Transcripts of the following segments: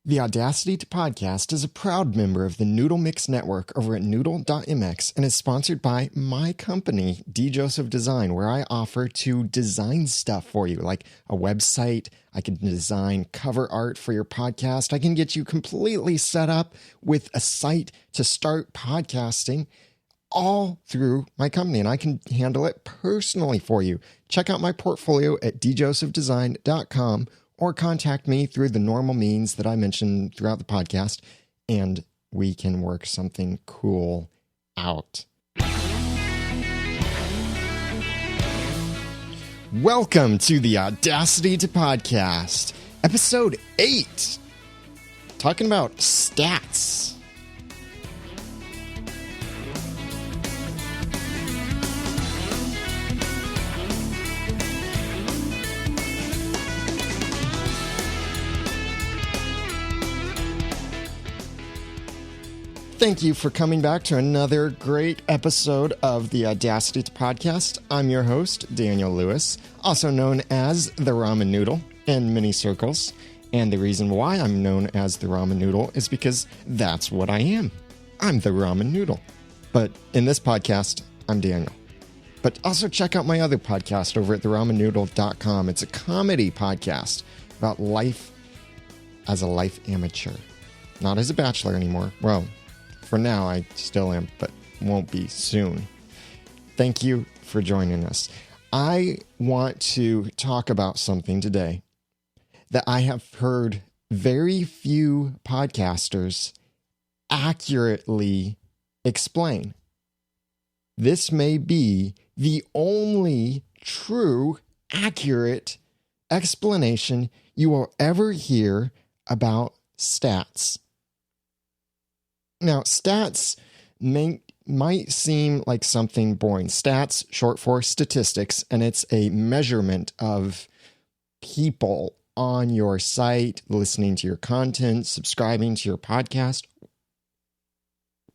The Audacity to Podcast is a proud member of the Noodle Mix Network over at noodle.mx and is sponsored by my company, D. Joseph Design, where I offer to design stuff for you, like a website. I can design cover art for your podcast. I can get you completely set up with a site to start podcasting, all through my company, and I can handle it personally for you. Check out my portfolio at djosephdesign.com or contact me through the normal means that I mentioned throughout the podcast, and we can work something cool out. Welcome to the Audacity to Podcast, episode 8, talking about stats. Thank you for coming back to another great episode of the Audacity to Podcast. I'm your host, Daniel Lewis, also known as the Ramen Noodle in many circles. And the reason why I'm known as the Ramen Noodle is because that's what I am. I'm the Ramen Noodle. But in this podcast, I'm Daniel. But also check out my other podcast over at theRamenNoodle.com. It's a comedy podcast about life as a life amateur. Not as a bachelor anymore. Well, for now, I still am, but won't be soon. Thank you for joining us. I want to talk about something today that I have heard very few podcasters accurately explain. This may be the only true, accurate explanation you will ever hear about stats. Now, stats might seem like something boring. Stats, short for statistics, and it's a measurement of people on your site, listening to your content, subscribing to your podcast.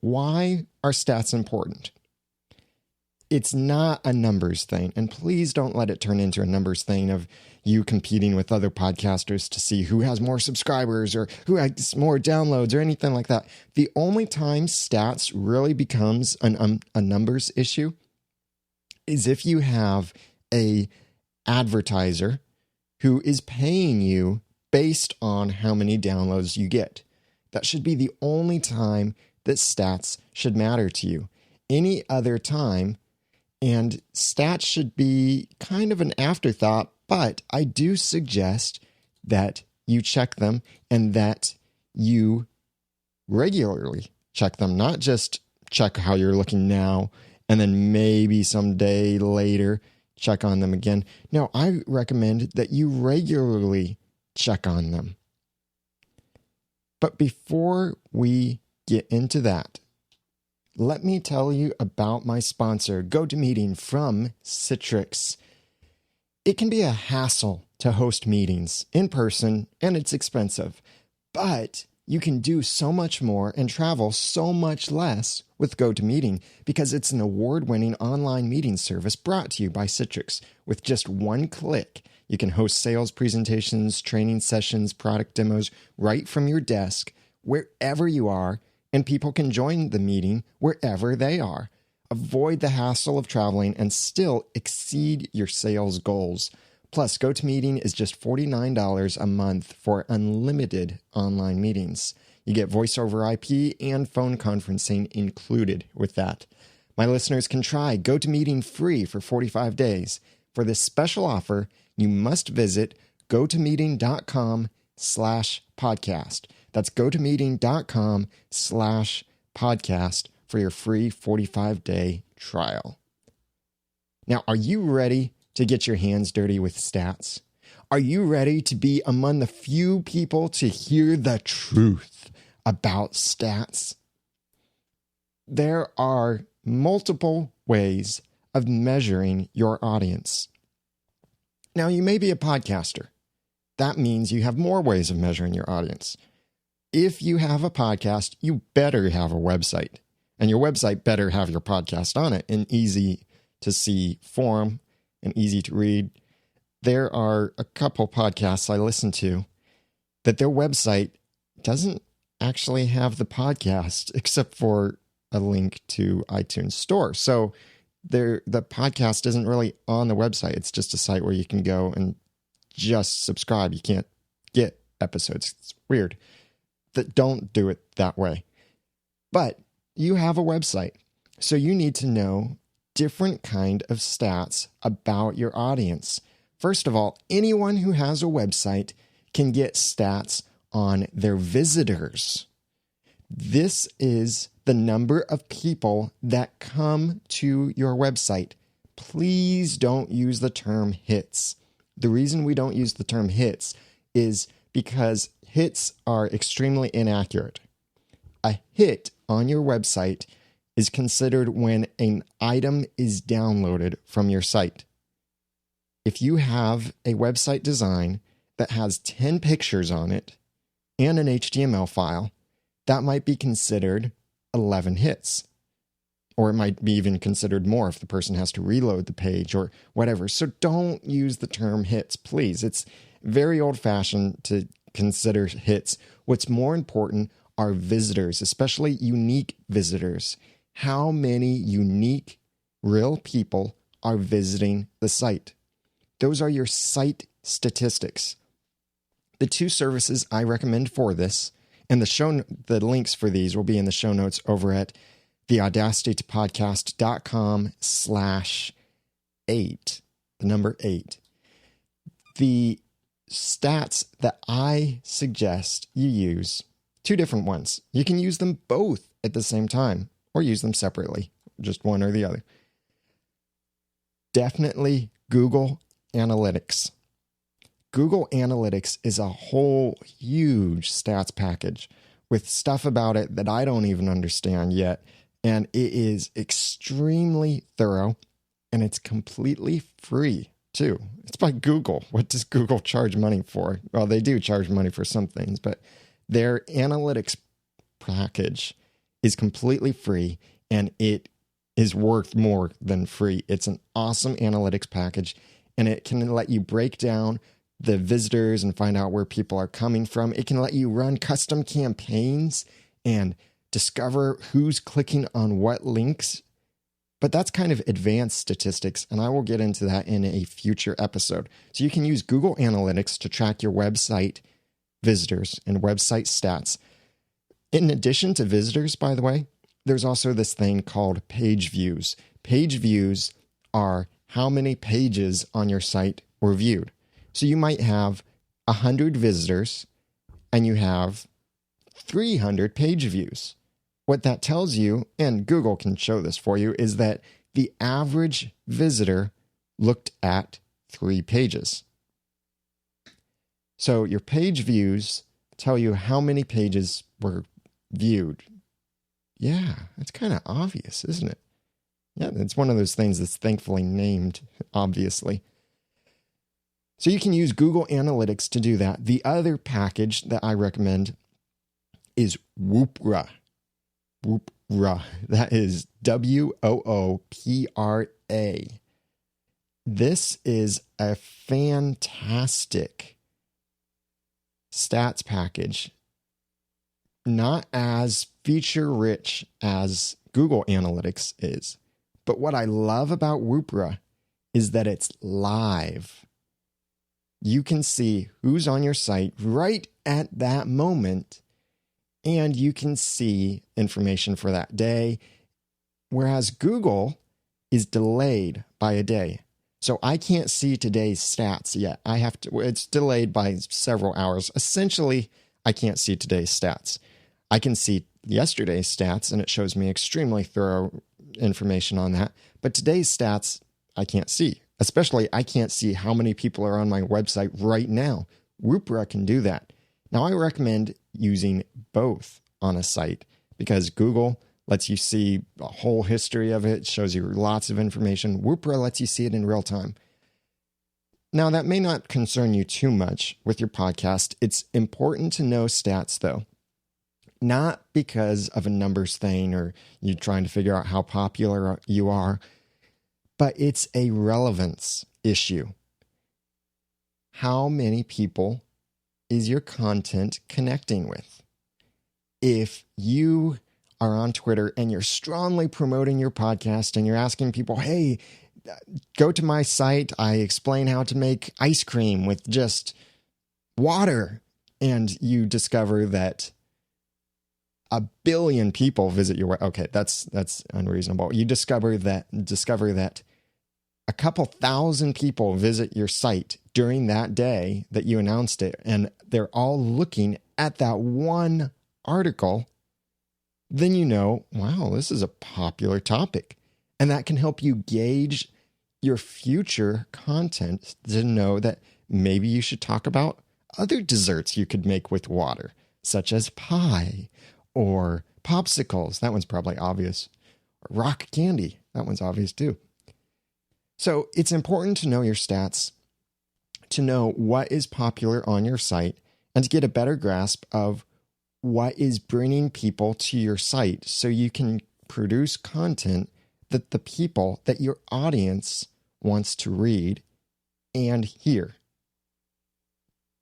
Why are stats important? It's not a numbers thing, and please don't let it turn into a numbers thing of you competing with other podcasters to see who has more subscribers or who has more downloads or anything like that. The only time stats really becomes a numbers issue is if you have a advertiser who is paying you based on how many downloads you get. That should be the only time that stats should matter to you. Any other time, and stats should be kind of an afterthought, but I do suggest that you check them and that you regularly check them, not just check how you're looking now and then maybe someday later check on them again. No, I recommend that you regularly check on them. But before we get into that, let me tell you about my sponsor, GoToMeeting from Citrix. It can be a hassle to host meetings in person, and it's expensive. But you can do so much more and travel so much less with GoToMeeting because it's an award-winning online meeting service brought to you by Citrix. With just one click, you can host sales presentations, training sessions, product demos right from your desk, wherever you are, and people can join the meeting wherever they are. Avoid the hassle of traveling and still exceed your sales goals. Plus, GoToMeeting is just $49 a month for unlimited online meetings. You get voice over IP and phone conferencing included with that. My listeners can try GoToMeeting free for 45 days. For this special offer, you must visit gotomeeting.com/podcast. That's gotomeeting.com/podcast for your free 45-day trial. Now, are you ready to get your hands dirty with stats? Are you ready to be among the few people to hear the truth about stats? There are multiple ways of measuring your audience. Now, you may be a podcaster. That means you have more ways of measuring your audience. If you have a podcast, you better have a website. And your website better have your podcast on it in easy to see form and easy to read. There are a couple podcasts I listen to that their website doesn't actually have the podcast except for a link to iTunes Store. So the podcast isn't really on the website. It's just a site where you can go and just subscribe. You can't get episodes. It's weird. Don't do it that way. But you have a website, so you need to know different kind of stats about your audience. First of all, anyone who has a website can get stats on their visitors. This is the number of people that come to your website. Please don't use the term hits. The reason we don't use the term hits is because hits are extremely inaccurate. A hit on your website is considered when an item is downloaded from your site. If you have a website design that has 10 pictures on it and an HTML file, that might be considered 11 hits. Or it might be even considered more if the person has to reload the page or whatever. So don't use the term hits, please. It's very old-fashioned to consider hits. What's more important are visitors, especially unique visitors. How many unique, real people are visiting the site? Those are your site statistics. The two services I recommend for this, and the links for these will be in the show notes over at theaudacitypodcast.com/8, the number 8. The stats that I suggest you use, two different ones. You can use them both at the same time or use them separately, just one or the other. Definitely Google Analytics. Google Analytics is a whole huge stats package with stuff about it that I don't even understand yet. And it is extremely thorough and it's completely free too. It's by Google. What does Google charge money for? Well, they do charge money for some things, but their analytics package is completely free and it is worth more than free. It's an awesome analytics package and it can let you break down the visitors and find out where people are coming from. It can let you run custom campaigns and discover who's clicking on what links. But that's kind of advanced statistics, and I will get into that in a future episode. So you can use Google Analytics to track your website visitors and website stats. In addition to visitors, by the way, there's also this thing called page views. Page views are how many pages on your site were viewed. So you might have 100 visitors and you have 300 page views. What that tells you, and Google can show this for you, is that the average visitor looked at 3 pages. So your page views tell you how many pages were viewed. Yeah, that's kind of obvious, isn't it? Yeah, it's one of those things that's thankfully named, obviously. So you can use Google Analytics to do that. The other package that I recommend is Woopra. Woopra. That is WOOPRA. This is a fantastic stats package. Not as feature-rich as Google Analytics is. But what I love about Woopra is that it's live. You can see who's on your site right at that moment, and you can see information for that day, whereas Google is delayed by a day. So I can't see today's stats yet. It's delayed by several hours. Essentially, I can't see today's stats. I can see yesterday's stats, and it shows me extremely thorough information on that. But today's stats, I can't see. Especially, I can't see how many people are on my website right now. Woopra can do that. Now, I recommend using both on a site because Google lets you see a whole history of it, shows you lots of information. Woopra lets you see it in real time. Now, that may not concern you too much with your podcast. It's important to know stats, though. Not because of a numbers thing or you trying to figure out how popular you are, but it's a relevance issue. How many people is your content connecting with? if you are on Twitter and you're strongly promoting your podcast and you're asking people, hey, go to my site. I explain how to make ice cream with just water. And you discover that 1 billion people visit your okay, that's unreasonable. You discover that a couple thousand people visit your site during that day that you announced it, and they're all looking at that one article, then you know, wow, this is a popular topic. And that can help you gauge your future content to know that maybe you should talk about other desserts you could make with water, such as pie or popsicles. That one's probably obvious. Or rock candy. That one's obvious too. So it's important to know your stats, to know what is popular on your site, and to get a better grasp of what is bringing people to your site so you can produce content that the people, that your audience wants to read and hear.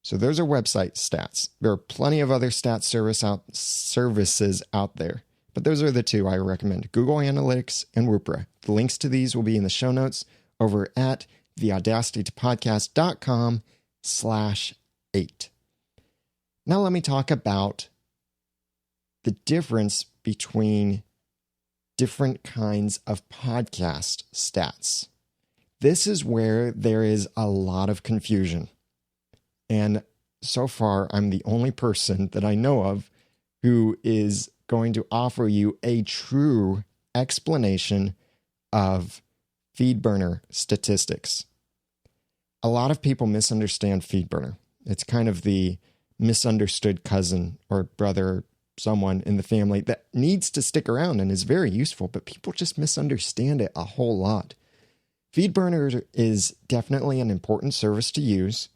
So those are website stats. There are plenty of other stats services out there, but those are the two I recommend: Google Analytics and Whoopra. The links to these will be in the show notes over at theaudacitypodcast.com/8. Now let me talk about the difference between different kinds of podcast stats. This is where there is a lot of confusion. And so far, I'm the only person that I know of who is going to offer you a true explanation of Feedburner statistics. A lot of people misunderstand Feedburner. It's kind of the misunderstood cousin or brother, or someone in the family that needs to stick around and is very useful, but people just misunderstand it a whole lot. Feedburner is definitely an important service to use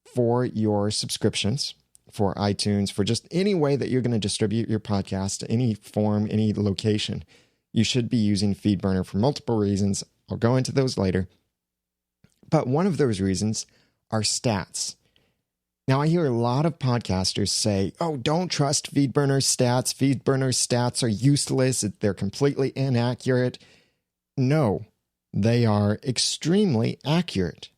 for your subscriptions, for iTunes, for just any way that you're going to distribute your podcast, any form, any location. You should be using Feedburner for multiple reasons. I'll go into those later. But one of those reasons are stats. Now, I hear a lot of podcasters say, oh, don't trust Feedburner's stats. Feedburner's stats are useless. They're completely inaccurate. No, they are extremely accurate.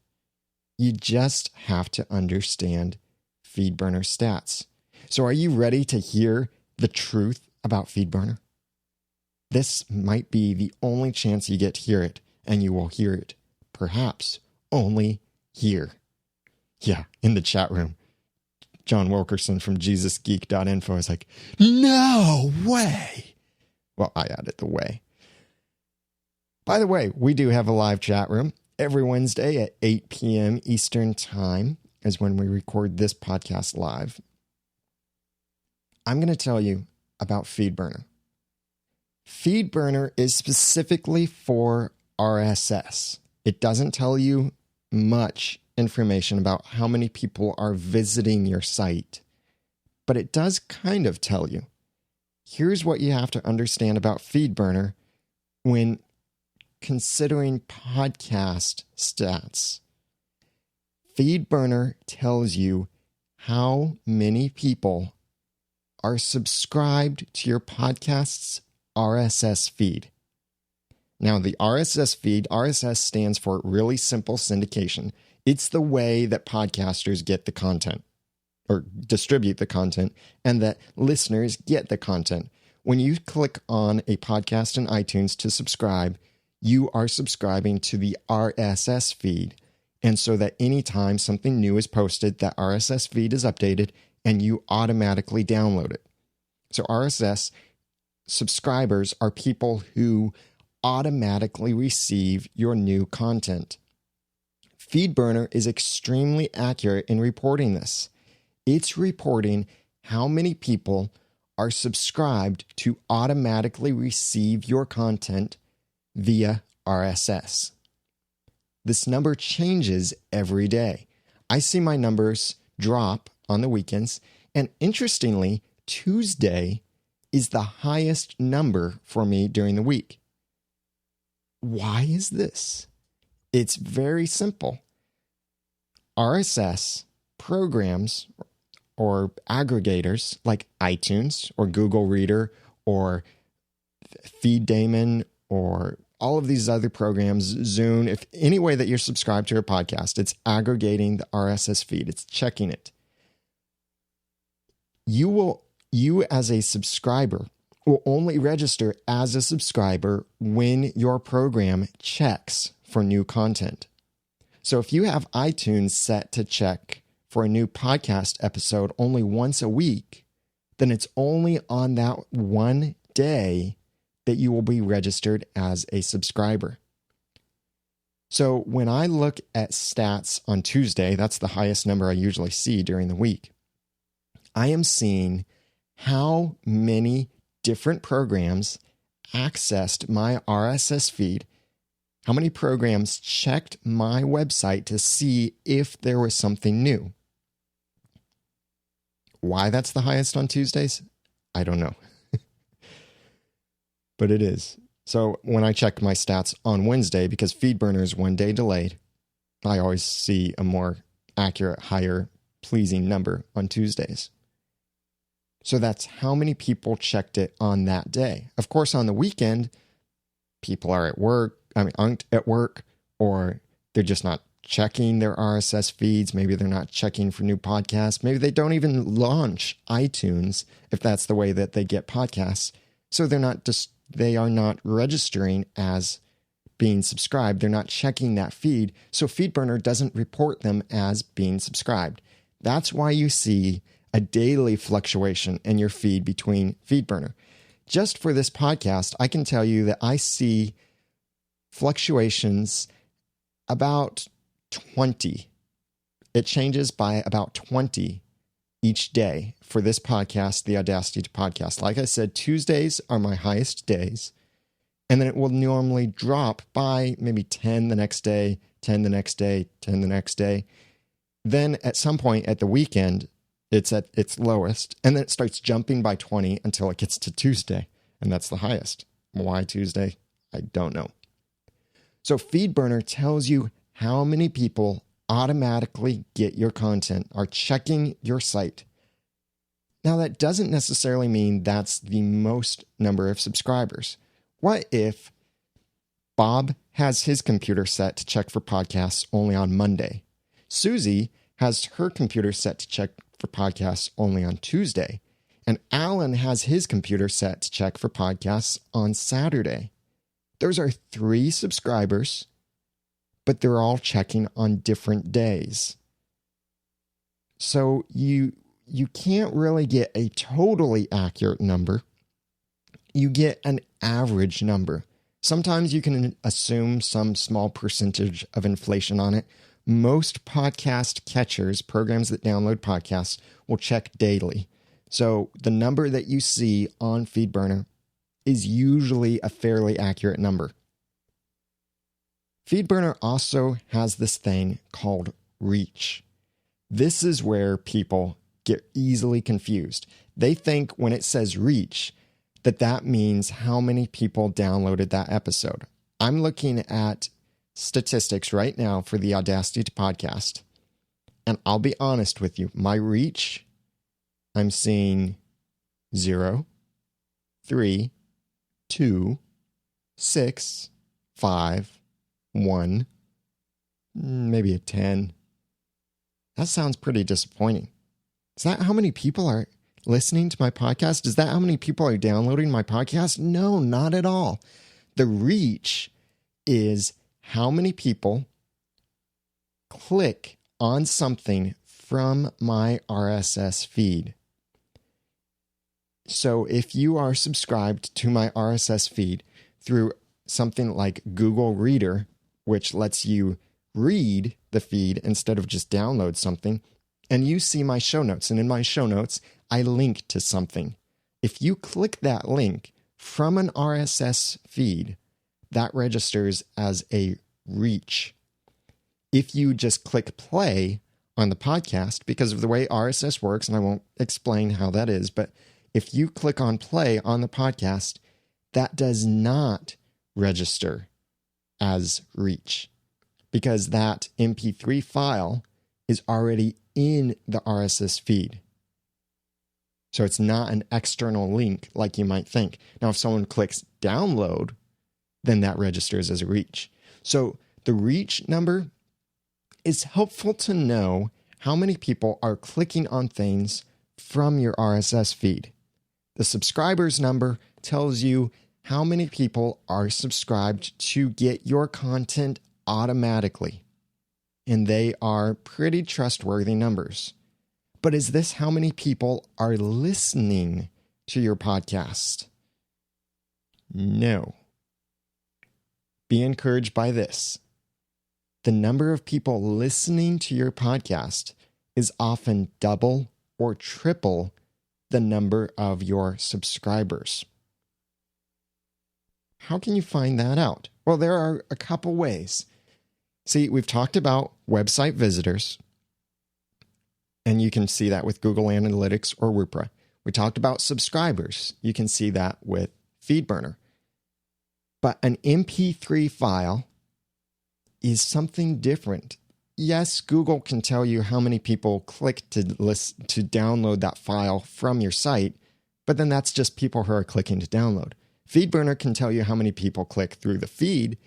You just have to understand Feedburner stats. So are you ready to hear the truth about Feedburner? This might be the only chance you get to hear it, and you will hear it, perhaps, only here. Yeah, in the chat room. John Wilkerson from JesusGeek.info is like, no way. Well, I added the way. By the way, we do have a live chat room. Every Wednesday at 8 p.m. Eastern Time is when we record this podcast live. I'm going to tell you about Feedburner. Feedburner is specifically for RSS. It doesn't tell you much information about how many people are visiting your site, but it does kind of tell you. Here's what you have to understand about Feedburner when considering podcast stats. Feedburner tells you how many people are subscribed to your podcast's RSS feed. Now, the RSS feed, RSS stands for really simple syndication. It's the way that podcasters get the content or distribute the content and that listeners get the content. When you click on a podcast in iTunes to subscribe, you are subscribing to the RSS feed. And so that anytime something new is posted, that RSS feed is updated and you automatically download it. So RSS subscribers are people who automatically receive your new content. Feedburner is extremely accurate in reporting this. It's reporting how many people are subscribed to automatically receive your content via RSS. This number changes every day. I see my numbers drop on the weekends, and interestingly, Tuesday is the highest number for me during the week. Why is this? It's very simple. RSS programs or aggregators like iTunes or Google Reader or Feedburner or all of these other programs, Zune, if any way that you're subscribed to a podcast, it's aggregating the RSS feed. It's checking it. You as a subscriber will only register as a subscriber when your program checks for new content. So if you have iTunes set to check for a new podcast episode only once a week, then it's only on that one day that you will be registered as a subscriber. So when I look at stats on Tuesday, that's the highest number I usually see during the week. I am seeing how many different programs accessed my RSS feed, how many programs checked my website to see if there was something new. Why that's the highest on Tuesdays? I don't know. But it is. So when I check my stats on Wednesday, because Feedburner is 1 day delayed, I always see a more accurate, higher, pleasing number on Tuesdays. So that's how many people checked it on that day. Of course, on the weekend, people are aren't at work, or they're just not checking their RSS feeds. Maybe they're not checking for new podcasts. Maybe they don't even launch iTunes if that's the way that they get podcasts. So they are not registering as being subscribed. They're not checking that feed. So Feedburner doesn't report them as being subscribed. That's why you see a daily fluctuation in your feed between Feedburner. Just for this podcast, I can tell you that I see fluctuations about 20. It changes by about 20 each day for this podcast, the Audacity podcast. Like I said, Tuesdays are my highest days, and then it will normally drop by maybe 10 the next day, 10 the next day, 10 the next day. Then at some point at the weekend, it's at its lowest, and then it starts jumping by 20 until it gets to Tuesday, and that's the highest. Why Tuesday? I don't know. So Feedburner tells you how many people automatically get your content, are checking your site. Now, that doesn't necessarily mean that's the most number of subscribers. What if Bob has his computer set to check for podcasts only on Monday? Susie has her computer set to check for podcasts only on Tuesday. And Alan has his computer set to check for podcasts on Saturday. Those are 3 subscribers, but they're all checking on different days. So you can't really get a totally accurate number. You get an average number. Sometimes you can assume some small percentage of inflation on it. Most podcast catchers, programs that download podcasts, will check daily. So the number that you see on Feedburner is usually a fairly accurate number. Feedburner also has this thing called reach. This is where people get easily confused. They think when it says reach, that means how many people downloaded that episode. I'm looking at statistics right now for the Audacity podcast, and I'll be honest with you, my reach, I'm seeing 0, 3, 2, 6, 5, 1, maybe a 10. That sounds pretty disappointing. Is that how many people are listening to my podcast? Is that how many people are downloading my podcast? No, not at all. The reach is how many people click on something from my RSS feed. So if you are subscribed to my RSS feed through something like Google Reader, which lets you read the feed instead of just download something, and you see my show notes, and in my show notes, I link to something. If you click that link from an RSS feed, that registers as a reach. If you just click play on the podcast, because of the way RSS works, and I won't explain how that is, but if you click on play on the podcast, that does not register as reach, because that MP3 file is already in the RSS feed. So it's not an external link like you might think. Now, if someone clicks download, then that registers as a reach. So the reach number is helpful to know how many people are clicking on things from your RSS feed. The subscribers number tells you how many people are subscribed to get your content automatically. And they are pretty trustworthy numbers. But is this how many people are listening to your podcast? No. Be encouraged by this. The number of people listening to your podcast is often double or triple the number of your subscribers. How can you find that out? Well, there are a couple ways. See, we've talked about website visitors, and you can see that with Google Analytics or Whoopra. We talked about subscribers. You can see that with Feedburner. But an MP3 file is something different. Yes, Google can tell you how many people click to download that file from your site, but then that's just people who are clicking to download. Feedburner can tell you how many people click through the feed,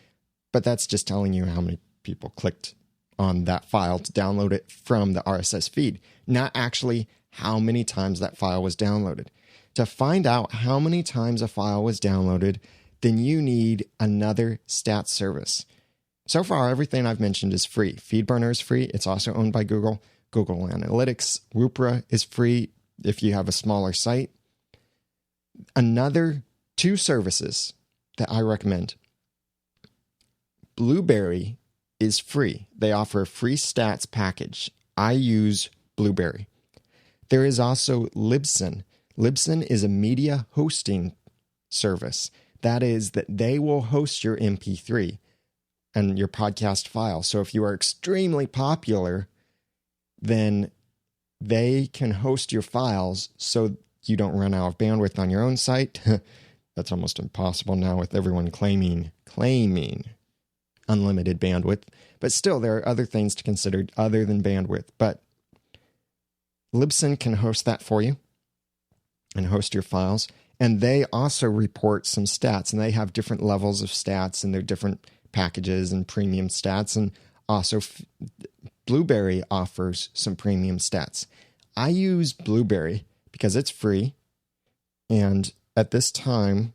but that's just telling you how many people clicked on that file to download it from the RSS feed, not actually how many times that file was downloaded. To find out how many times a file was downloaded, then you need another stats service. So far, everything I've mentioned is free. Feedburner is free. It's also owned by Google. Google Analytics, Whoopra is free if you have a smaller site. Another 2 services that I recommend. Blueberry is free. They offer a free stats package. I use Blueberry. There is also Libsyn. Libsyn is a media hosting service. That is that they will host your MP3 and your podcast file. So if you are extremely popular, then they can host your files so you don't run out of bandwidth on your own site. That's almost impossible now with everyone claiming unlimited bandwidth. But still, there are other things to consider other than bandwidth. But Libsyn can host that for you and host your files. And they also report some stats, and they have different levels of stats, and they're different packages and premium stats. And also Blueberry offers some premium stats. I use Blueberry because it's free. And at this time,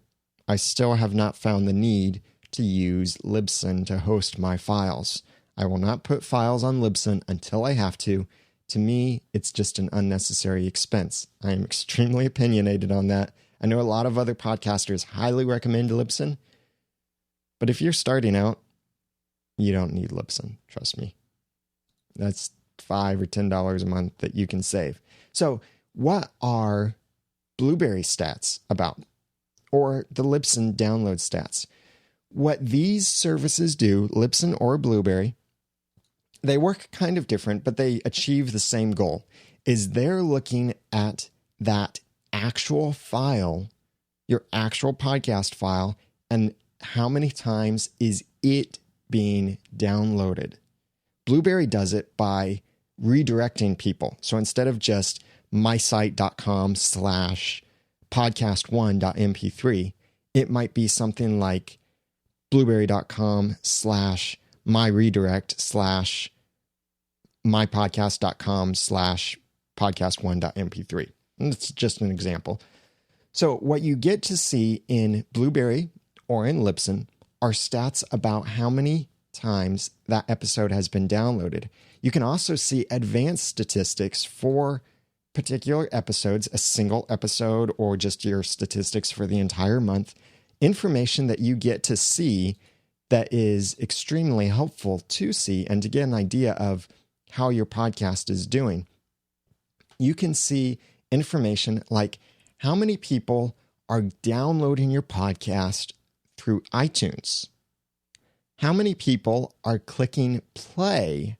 I still have not found the need to use Libsyn to host my files. I will not put files on Libsyn until I have to. To me, it's just an unnecessary expense. I am extremely opinionated on that. I know a lot of other podcasters highly recommend Libsyn, but if you're starting out, you don't need Libsyn. Trust me. That's $5 or $10 a month that you can save. So what are Blueberry stats about? Or the Libsyn download stats? What these services do, Libsyn or Blueberry, they work kind of different, but they achieve the same goal, is they're looking at that actual file, your actual podcast file, and how many times is it being downloaded. Blueberry does it by redirecting people. So instead of just mysite.com/podcast1.mp3, it might be something like blueberry.com/myredirect/mypodcast.com/podcast1.mp3. And it's just an example. So what you get to see in Blueberry or in Libsyn are stats about how many times that episode has been downloaded. You can also see advanced statistics for particular episodes, a single episode, or just your statistics for the entire month. Information that you get to see that is extremely helpful to see and to get an idea of how your podcast is doing. You can see information like how many people are downloading your podcast through iTunes. How many people are clicking play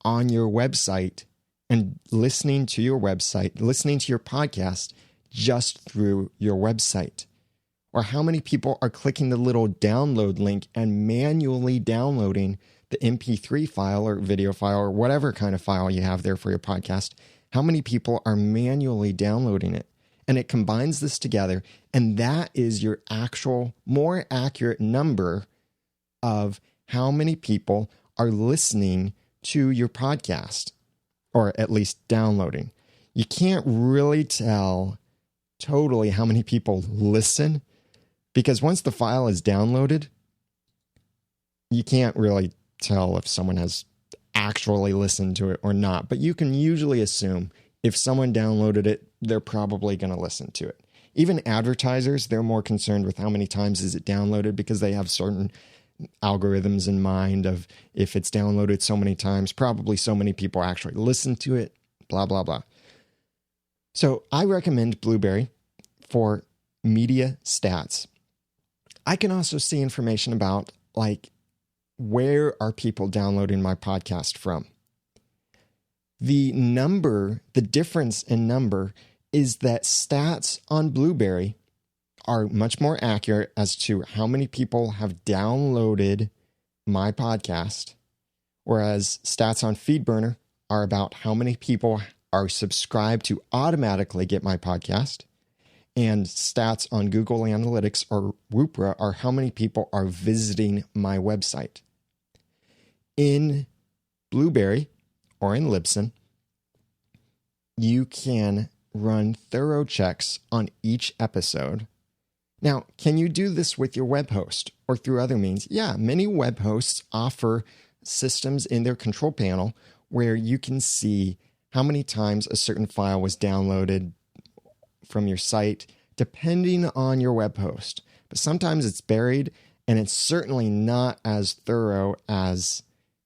on your website and listening to your website, listening to your podcast just through your website? Or how many people are clicking the little download link and manually downloading the MP3 file or video file or whatever kind of file you have there for your podcast? How many people are manually downloading it? and it combines this together. And that is your actual, more accurate number of how many people are listening to your podcast, or at least downloading. You can't really tell totally how many people listen, because once the file is downloaded, you can't really tell if someone has actually listened to it or not. But you can usually assume if someone downloaded it, they're probably going to listen to it. Even advertisers, they're more concerned with how many times is it downloaded, because they have certain algorithms in mind of if it's downloaded so many times, probably so many people actually listen to it, blah, blah, blah. So I recommend Blueberry for media stats. I can also see information about, like, where are people downloading my podcast from? The difference in number is that stats on Blueberry are much more accurate as to how many people have downloaded my podcast, whereas stats on Feedburner are about how many people are subscribed to automatically get my podcast, and stats on Google Analytics or Woopra are how many people are visiting my website. In Blueberry or in Libsyn, you can run thorough checks on each episode. Now, can you do this with your web host or through other means? Yeah, many web hosts offer systems in their control panel where you can see how many times a certain file was downloaded from your site, depending on your web host. But sometimes it's buried, and it's certainly not as thorough as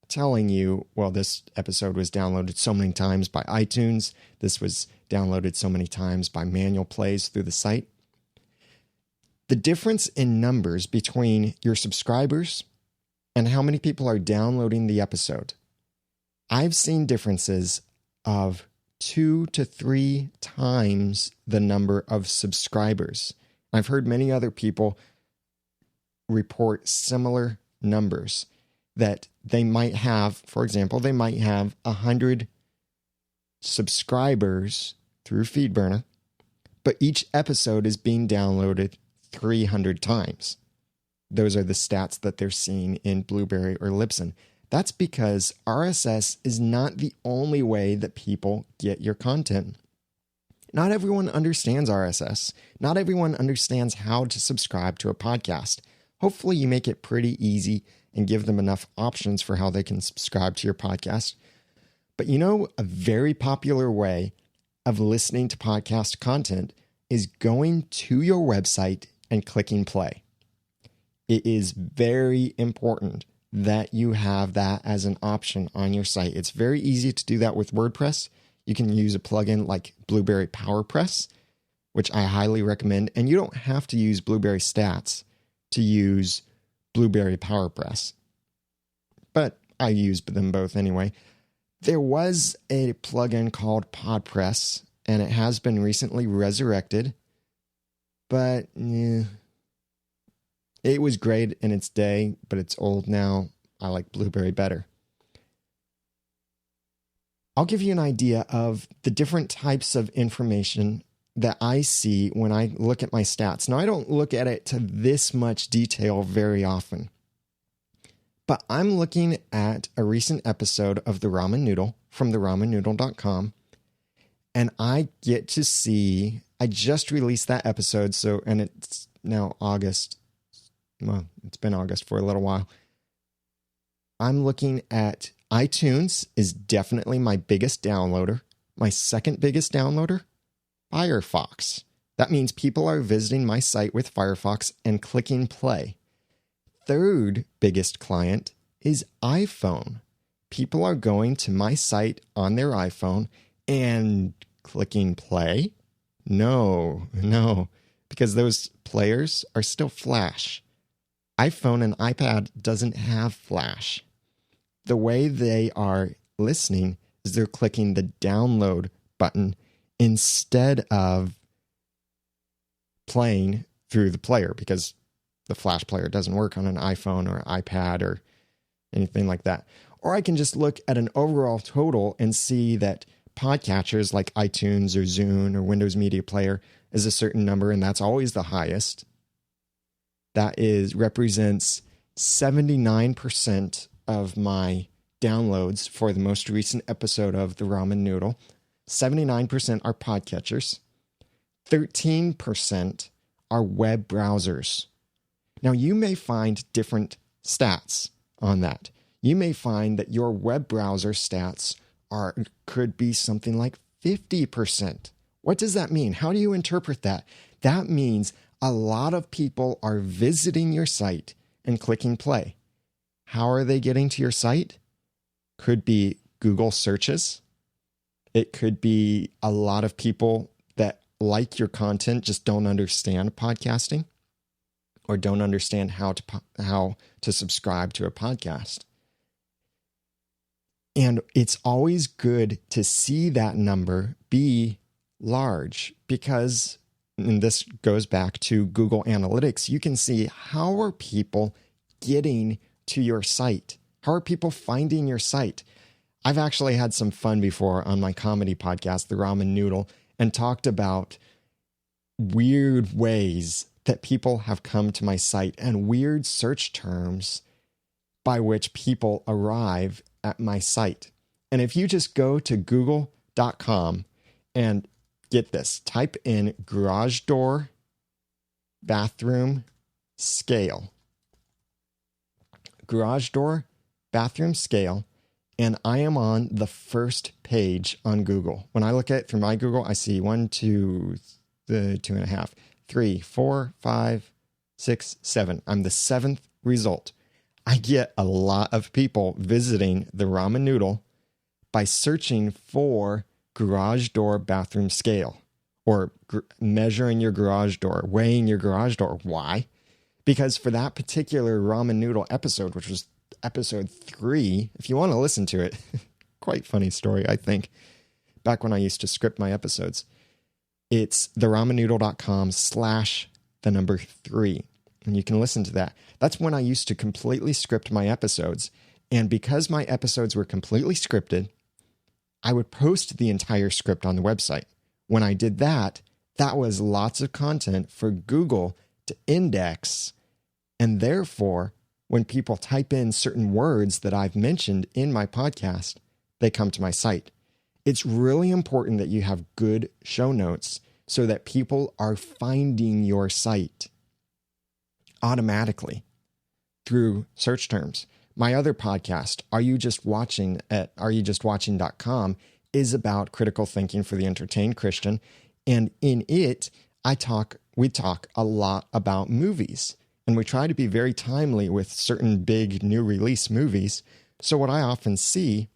telling you, well, this episode was downloaded so many times by iTunes. This was downloaded so many times by manual plays through the site. The difference in numbers between your subscribers and how many people are downloading the episode. I've seen differences of 2 to 3 times the number of subscribers. I've heard many other people report similar numbers, that they might have, for example, they might have 100 subscribers through Feedburner, but each episode is being downloaded 300 times. Those are the stats that they're seeing in Blueberry or Libsyn. That's because RSS is not the only way that people get your content. Not everyone understands RSS. Not everyone understands how to subscribe to a podcast. Hopefully you make it pretty easy and give them enough options for how they can subscribe to your podcast. But you know, a very popular way of listening to podcast content is going to your website and clicking play. It is very important that you have that as an option on your site. It's very easy to do that with WordPress. You can use a plugin like Blueberry PowerPress, which I highly recommend. And you don't have to use Blueberry Stats to use Blueberry PowerPress. But I use them both anyway. There was a plugin called PodPress, and it has been recently resurrected. But it was great in its day, but it's old now. I like Blueberry better. I'll give you an idea of the different types of information that I see when I look at my stats. Now, I don't look at it to this much detail very often, but I'm looking at a recent episode of The Ramen Noodle from theramennoodle.com, and I get to see, I just released that episode, and it's now August. Well, it's been August for a little while. I'm looking at iTunes is definitely my biggest downloader. My second biggest downloader, Firefox. That means people are visiting my site with Firefox and clicking play. Third biggest client is iPhone. People are going to my site on their iPhone and clicking play? No, because those players are still Flash. iPhone and iPad doesn't have Flash. The way they are listening is they're clicking the download button instead of playing through the player, because the Flash player doesn't work on an iPhone or iPad or anything like that. Or I can just look at an overall total and see that podcatchers like iTunes or Zune or Windows Media Player, is a certain number, and that's always the highest. That represents 79% of my downloads for the most recent episode of The Ramen Noodle. 79% are podcatchers. 13% are web browsers. Now, you may find different stats on that. You may find that your web browser stats could be something like 50%. What does that mean? How do you interpret that? That means a lot of people are visiting your site and clicking play. How are they getting to your site? Could be Google searches. It could be a lot of people that like your content, just don't understand podcasting or don't understand how to subscribe to a podcast. And it's always good to see that number be large because, and this goes back to Google Analytics, you can see how are people getting to your site? How are people finding your site? I've actually had some fun before on my comedy podcast, The Ramen Noodle, and talked about weird ways that people have come to my site and weird search terms by which people arrive at my site. And if you just go to google.com and get this, type in garage door bathroom scale. Garage door bathroom scale. And I am on the first page on Google. When I look at it through my Google, I see 1, 2, 2.5, 3, 4, 5, 6, 7. I'm the 7th result. I get a lot of people visiting the Ramen Noodle by searching for garage door bathroom scale or measuring your garage door, weighing your garage door. Why? Because for that particular Ramen Noodle episode, which was episode 3, if you want to listen to it, quite funny story, I think, back when I used to script my episodes, it's theramennoodle.com/3. And you can listen to that. That's when I used to completely script my episodes. And because my episodes were completely scripted, I would post the entire script on the website. When I did that, that was lots of content for Google to index. And therefore, when people type in certain words that I've mentioned in my podcast, they come to my site. It's really important that you have good show notes so that people are finding your site automatically through search terms. My other podcast, Are You Just Watching at areyoujustwatching.com, is about critical thinking for the entertained Christian. And in it, we talk a lot about movies. And we try to be very timely with certain big new release movies. So what I often see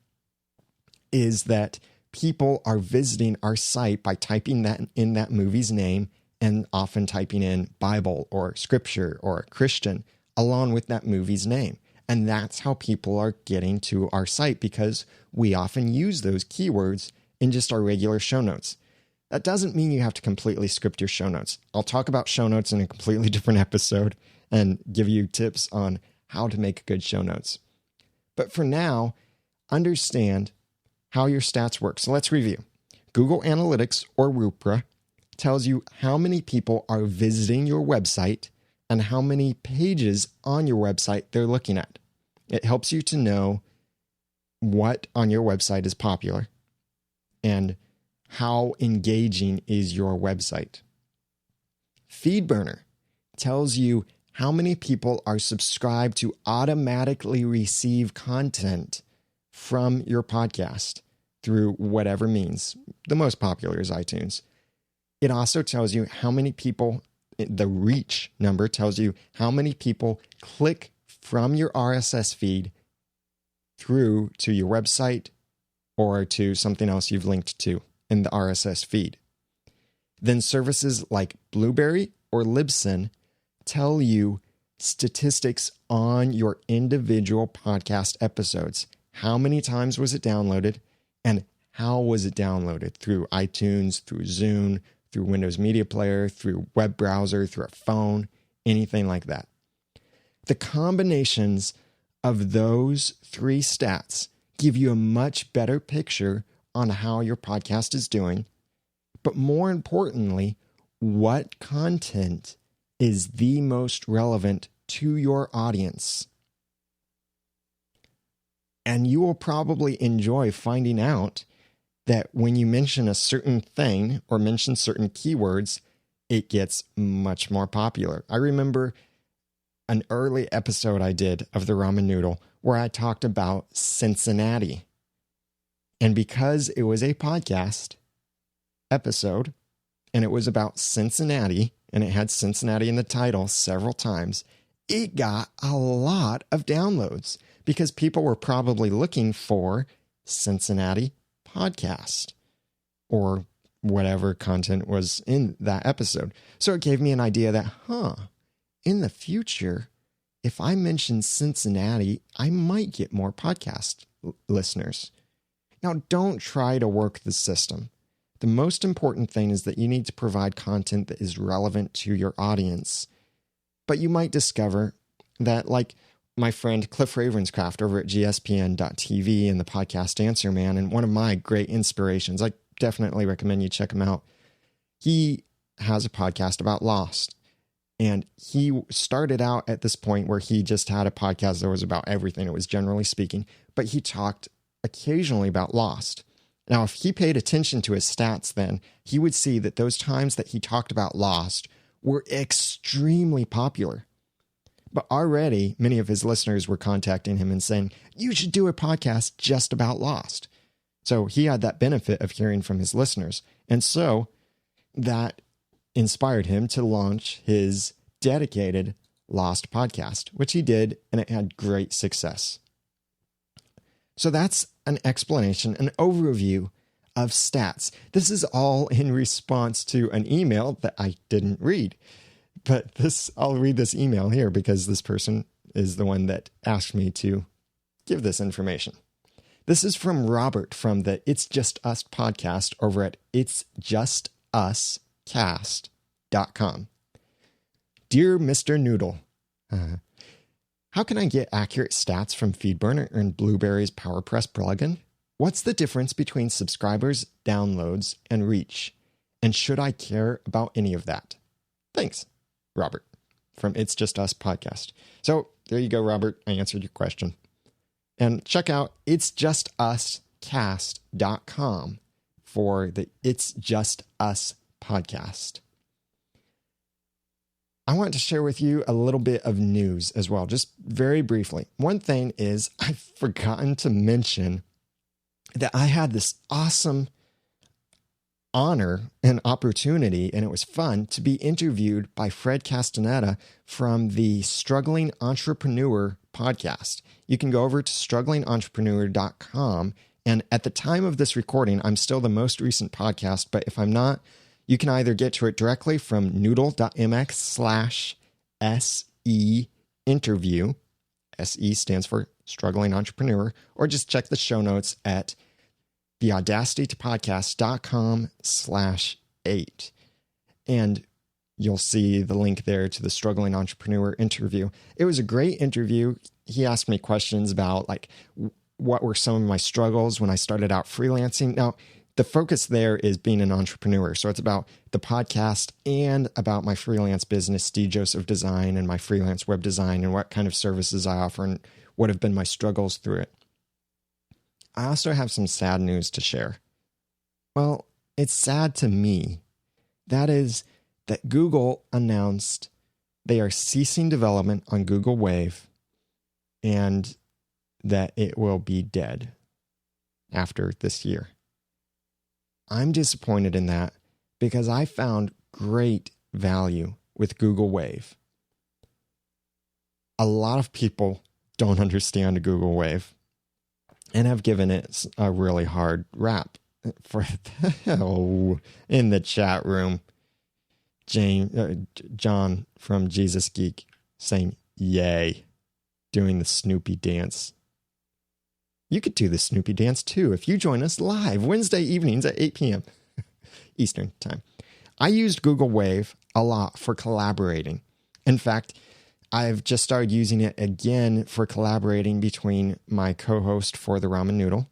is that people are visiting our site by typing that in that movie's name and often typing in Bible or Scripture or Christian along with that movie's name. And that's how people are getting to our site because we often use those keywords in just our regular show notes. That doesn't mean you have to completely script your show notes. I'll talk about show notes in a completely different episode and give you tips on how to make good show notes. But for now, understand how your stats work. So let's review. Google Analytics, or Rupra, tells you how many people are visiting your website and how many pages on your website they're looking at. It helps you to know what on your website is popular and how engaging is your website. Feedburner tells you how many people are subscribed to automatically receive content from your podcast through whatever means. The most popular is iTunes. It also tells you how many people, the reach number tells you how many people click from your RSS feed through to your website or to something else you've linked to in the RSS feed. Then services like Blueberry or Libsyn tell you statistics on your individual podcast episodes. How many times was it downloaded and how was it downloaded? Through iTunes, through Zune, through Windows Media Player, through web browser, through a phone, anything like that. The combinations of those 3 stats give you a much better picture on how your podcast is doing, but more importantly, what content is the most relevant to your audience. And you will probably enjoy finding out that when you mention a certain thing or mention certain keywords, it gets much more popular. I remember an early episode I did of the Ramen Noodle where I talked about Cincinnati. And because it was a podcast episode and it was about Cincinnati and it had Cincinnati in the title several times, it got a lot of downloads because people were probably looking for Cincinnati podcast or whatever content was in that episode. So it gave me an idea that, in the future, if I mention Cincinnati, I might get more podcast listeners. Now, don't try to work the system. The most important thing is that you need to provide content that is relevant to your audience. But you might discover that, like my friend Cliff Ravenscraft over at gspn.tv and the podcast Answer Man, and one of my great inspirations, I definitely recommend you check him out. He has a podcast about Lost. And he started out at this point where he just had a podcast that was about everything. It was generally speaking, but he talked occasionally about Lost. Now, if he paid attention to his stats then, he would see that those times that he talked about Lost were extremely popular. But already many of his listeners were contacting him and saying, you should do a podcast just about Lost. So he had that benefit of hearing from his listeners. And so that inspired him to launch his dedicated Lost podcast, which he did, and it had great success. So that's an explanation, an overview of stats. This is all in response to an email that I didn't read. But I'll read this email here because this person is the one that asked me to give this information. This is from Robert from the It's Just Us podcast over at itsjustuscast.com. Dear Mr. Noodle, how can I get accurate stats from Feedburner and Blueberry's PowerPress plugin? What's the difference between subscribers, downloads, and reach? And should I care about any of that? Thanks, Robert, from It's Just Us podcast. So there you go, Robert. I answered your question. And check out itsjustuscast.com for the It's Just Us podcast. I want to share with you a little bit of news as well, just very briefly. One thing is I've forgotten to mention that I had this awesome honor and opportunity, and it was fun, to be interviewed by Fred Castaneda from the Struggling Entrepreneur podcast. You can go over to strugglingentrepreneur.com, and at the time of this recording, I'm still the most recent podcast, but if I'm not, you can either get to it directly from noodle.mx/SE interview. SE stands for Struggling Entrepreneur, or just check the show notes at theaudacitytopodcast.com/8. And you'll see the link there to the Struggling Entrepreneur interview. It was a great interview. He asked me questions about like what were some of my struggles when I started out freelancing. Now, the focus there is being an entrepreneur. So it's about the podcast and about my freelance business, D. Joseph Design, and my freelance web design and what kind of services I offer and what have been my struggles through it. I also have some sad news to share. Well, it's sad to me. That is that Google announced they are ceasing development on Google Wave and that it will be dead after this year. I'm disappointed in that because I found great value with Google Wave. A lot of people don't understand Google Wave and have given it a really hard rap. For in the chat room, John from Jesus Geek saying yay, doing the Snoopy dance. You could do the Snoopy dance too if you join us live Wednesday evenings at 8 p.m. Eastern time. I used Google Wave a lot for collaborating. In fact, I've just started using it again for collaborating between my co-host for the Ramen Noodle,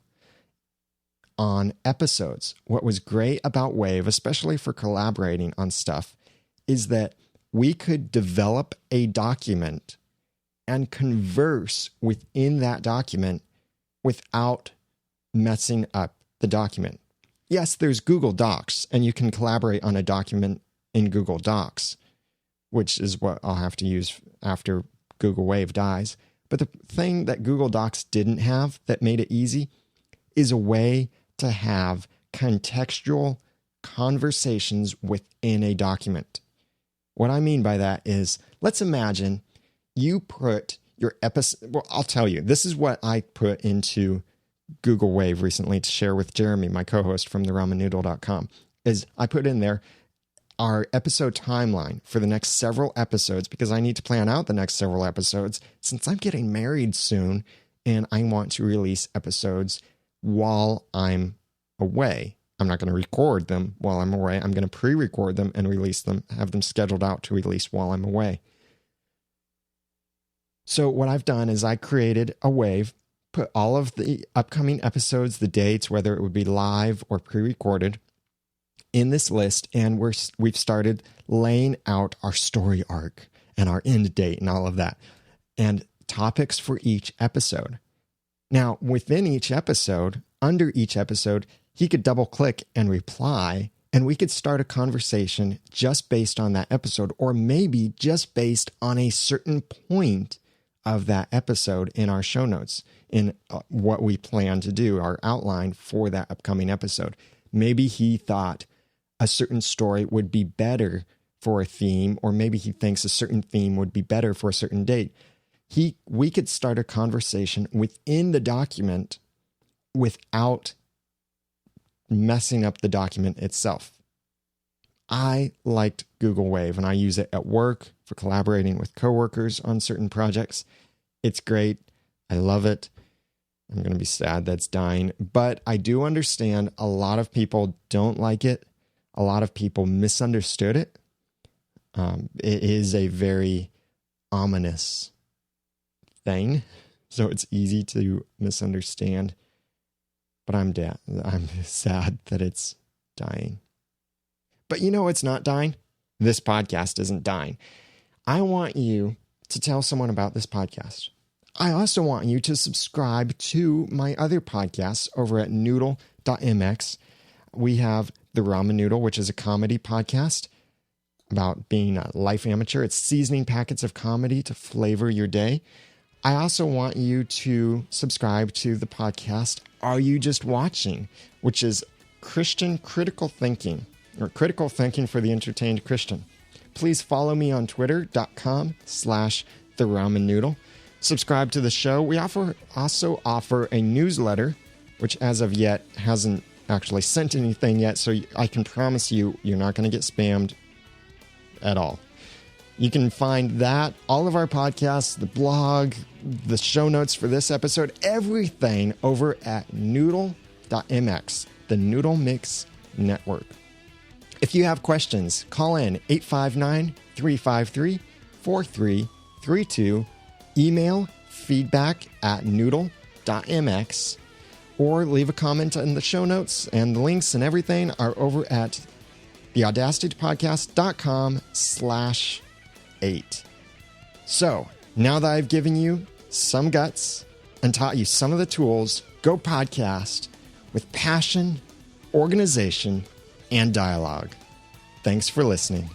on episodes. What was great about Wave, especially for collaborating on stuff, is that we could develop a document and converse within that document without messing up the document. Yes, there's Google Docs, and you can collaborate on a document in Google Docs, which is what I'll have to use after Google Wave dies. But the thing that Google Docs didn't have that made it easy is a way to have contextual conversations within a document. What I mean by that is, let's imagine you put your episode, well, I'll tell you, this is what I put into Google Wave recently to share with Jeremy, my co-host from theramenoodle.com, is I put in there our episode timeline for the next several episodes, because I need to plan out the next several episodes since I'm getting married soon and I want to release episodes while I'm away. I'm not going to record them while I'm away. I'm going to pre-record them and release them, have them scheduled out to release while I'm away. So what I've done is I created a wave, put all of the upcoming episodes, the dates, whether it would be live or pre-recorded, in this list, and we've started laying out our story arc and our end date and all of that, and topics for each episode. Now, within each episode, under each episode, he could double click and reply, and we could start a conversation just based on that episode, or maybe just based on a certain point of that episode in our show notes, in what we plan to do, our outline for that upcoming episode. Maybe he thought a certain story would be better for a theme, or maybe he thinks a certain theme would be better for a certain date. We could start a conversation within the document without messing up the document itself. I liked Google Wave, and I use it at work for collaborating with coworkers on certain projects. It's great. I love it. I'm going to be sad that's dying, but I do understand a lot of people don't like it. A lot of people misunderstood it. It is a very ominous thing, so it's easy to misunderstand. But I'm sad that it's dying. But you know it's not dying? This podcast isn't dying. I want you to tell someone about this podcast. I also want you to subscribe to my other podcasts over at noodle.mx. We have The Ramen Noodle, which is a comedy podcast about being a life amateur. It's seasoning packets of comedy to flavor your day. I also want you to subscribe to the podcast Are You Just Watching, which is Christian critical thinking, or critical thinking for the entertained Christian. Please follow me on twitter.com/theramennoodle. Subscribe to the show. We also offer a newsletter, which as of yet hasn't actually sent anything yet, so I can promise you you're not going to get spammed at all. You can find that, all of our podcasts, the blog, the show notes for this episode, everything over at noodle.mx, the Noodle Mix Network. If you have questions, call in 859-353-4332, email feedback@noodle.mx, or leave a comment in the show notes, and the links and everything are over at theaudacitypodcast.com/8. So, now that I've given you some guts and taught you some of the tools, go podcast with passion, organization, and dialogue. Thanks for listening.